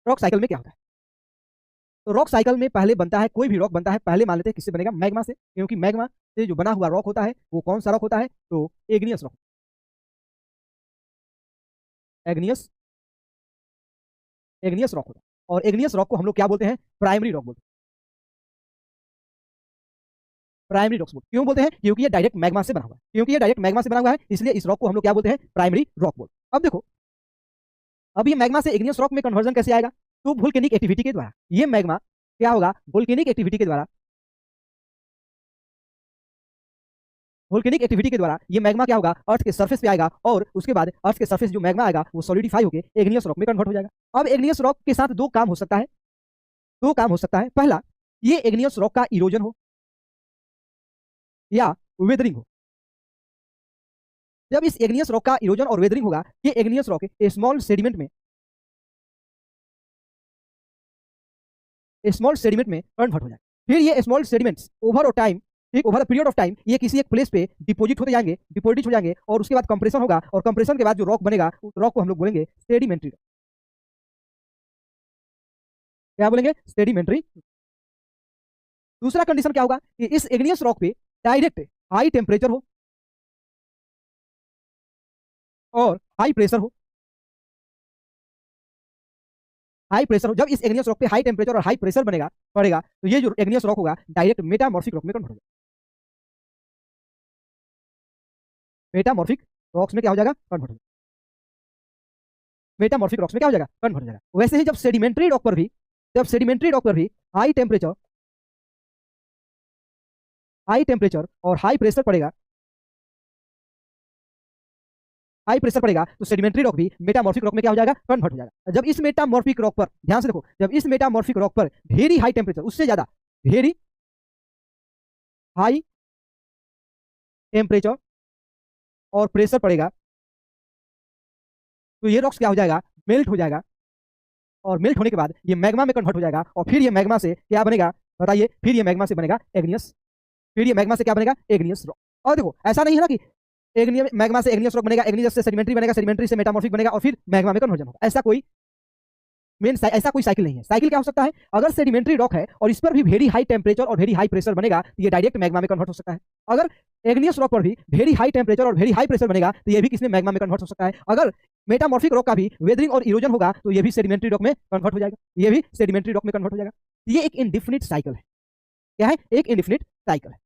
Rock cycle में क्या होता है? तो रॉक साइकिल में पहले बनता है, कोई भी रॉक बनता है पहले मान लेते हैं किससे बनेगा, मैग्मा से, क्योंकि मैग्मा से जो बना हुआ रॉक होता है वो कौन सा रॉक होता है, तो एग्नियस रॉक, एग्नियस एग्नियस रॉक होता है। और एग्नियस रॉक को हम लोग क्या बोलते हैं, प्राइमरी रॉक बोलते हैं। प्राइमरी रॉक क्यों बोलते हैं, क्योंकि ये डायरेक्ट मैग्मा से बना हुआ है, क्योंकि ये डायरेक्ट मैग्मा से बना हुआ है, इसलिए इस रॉक को हम लोग क्या बोलते हैं, प्राइमरी रॉक बोलते हैं। अब देखो, अब ये मैग्मा से इग्नियस रॉक में कन्वर्जन कैसे आएगा, तो वोल्केनिक एक्टिविटी के द्वारा ये मैग्मा क्या होगा, वोल्केनिक एक्टिविटी के द्वारा, वोल्केनिक एक्टिविटी के द्वारा ये मैग्मा क्या होगा, अर्थ के सरफेस पे आएगा और उसके बाद अर्थ के सरफेस जो मैग्मा आएगा वो सॉलिडिफाई होकर एग्नियस रॉक में कन्वर्ट हो जाएगा। अब एग्नियस रॉक के साथ दो काम हो सकता है, दो काम हो सकता है। पहला, ये एग्नियस रॉक का इरोजन हो या वेदरिंग हो। जब इस एग्नियस रॉक का इरोजन और वेदरिंग होगा, ये एग्नियस रॉक स्मॉल सेडिमेंट में, स्मॉल सेडिमेंट में कन्वर्ट हो जाएगा। फिर ये स्मॉल सेडिमेंट्स ओवर टाइम, ठीक, ओवर पीरियड ऑफ टाइम ये किसी एक प्लेस पे डिपॉजिट होते जाएंगे, डिपॉजिट हो जाएंगे, और उसके बाद कंप्रेशन होगा, और कंप्रेशन के बाद जो रॉक बनेगा उस रॉक को हम लोग बोलेंगे सेडिमेंट्री रॉक। क्या बोलेंगे, सेडिमेंट्री। दूसरा कंडीशन क्या होगा कि इस एग्नियस रॉक पे डायरेक्ट हाई टेम्परेचर हो और हाई प्रेशर हो, हाई प्रेशर हो। जब इस एग्नियस रॉक पे हाई टेम्परेचर और हाई प्रेशर बनेगा पड़ेगा, तो ये जो एग्नियस रॉक होगा डायरेक्ट मेटामॉर्फिक रॉक में कन्वर्ट हो जाएगा। मेटामॉर्फिक रॉक्स में क्या हो जाएगा, कन्वर्ट हो जाएगा। मेटामॉर्फिक रॉक्स में क्या हो जाएगा, कन्वर्ट हो जाएगा। वैसे ही जब सेडिमेंट्री रॉक पर भी, जब सेडिमेंट्री रॉक पर भी हाई टेम्परेचर, हाई टेम्परेचर और हाई प्रेशर पड़ेगा, हाई प्रेशर पड़ेगा, तो सेडिमेंट्री रॉक भी मेटामॉर्फिक रॉक में क्या हो जाएगा, कन्वर्ट हो जाएगा। जब इस मेटामॉर्फिक रॉक पर, ध्यान से देखो, जब इस मेटामॉर्फिक रॉक पर वेरी हाई टेम्परेचर, उससे ज्यादा वेरी हाई टेम्परेचर और प्रेशर पड़ेगा, तो ये रॉक्स क्या हो जाएगा, मेल्ट हो जाएगा, और मेल्ट होने के बाद ये मैग्मा में कन्वर्ट हो जाएगा, और फिर ये मैग्मा से क्या बनेगा बताइए, फिर ये मैग्मा से बनेगा एग्नियस, फिर ये मैग्मा से क्या बनेगा, एग्नियस रॉक। और देखो ऐसा नहीं है ना कि एग्नियस मैग्मा से एग्नियस रॉक बनेगा, एग्नियस से सेडिमेंट्री बनेगा, सेडिमेंट्री से मेटामॉर्फिक बनेगा और फिर मैग्मा में कन्वर्जन होगा, ऐसा कोई मेन ऐसा कोई साइकिल नहीं है। साइकिल क्या हो सकता है, अगर सेडिमेंट्री रॉक है और इस पर भी वेरी हाई टेम्परेचर और वेरी हाई प्रेशर बनेगा, तो ये डायरेक्ट मैग्मा में कन्वर्ट हो सकता है। अगर एग्नियस रॉक पर भी वेरी हाई टेम्परेचर और वेरी हाई प्रेशर बनेगा, तो ये भी किसमें, मैग्मा में कन्वर्ट हो सकता है। अगर मेटामॉर्फिक रॉक का भी वेदरिंग और इरोजन होगा, तो ये भी सेडिमेंट्री रॉक में कन्वर्ट हो जाएगा, ये भी सेडिमेंट्री रॉक में कन्वर्ट हो जाएगा। ये एक इनडिफिनिट साइकिल है। क्या है, एक इनडिफिनिट साइकिल है।